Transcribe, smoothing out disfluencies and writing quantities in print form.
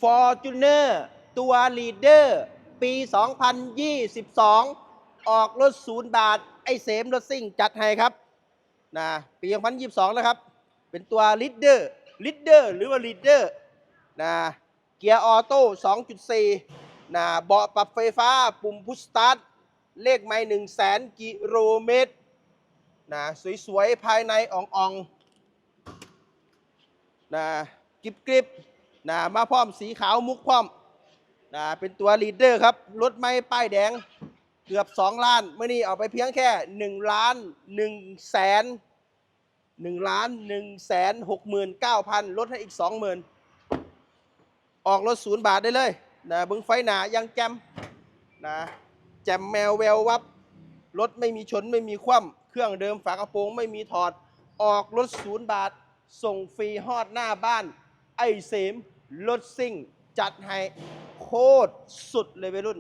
Fortuner ตัวลีดเดอร์ปี 2022 ออกรถ0 บาท ไอ้เสมรถซิ่งจัดให้ครับนะปี 2022 แล้วครับ เป็นตัวลีดเดอร์หรือว่าลีดเดอร์นะเกียร์ออโต้ 2.4 นะเบาะปรับไฟฟ้าปุ่มพุชสตาร์ทเลขไม่100,000 กิโลเมตรนะสวยๆ ภายในอ่องๆนะกริบนะมาพร้อมสีขาวมุกพร้อมนะเป็นตัวลีดเดอร์ครับรถไม่ป้ายแดงเกือบ2 ล้านเมื่อนี้เอาไปเพียงแค่1 ล้าน1แสน1,169,000ลดให้อีก 20,000 ออกรถ0 บาทได้เลยนะเบิ้งไฟหนายังแจมนะแจมแมวแวววับรถไม่มีชนไม่มีคว่ำเครื่องเดิมฝากระโปรงไม่มีถอดออกรถ0 บาทส่งฟรีฮอดหน้าบ้านไอ้เสมรถซิ่งจัดให้โคตรสุดเลยวัยรุ่น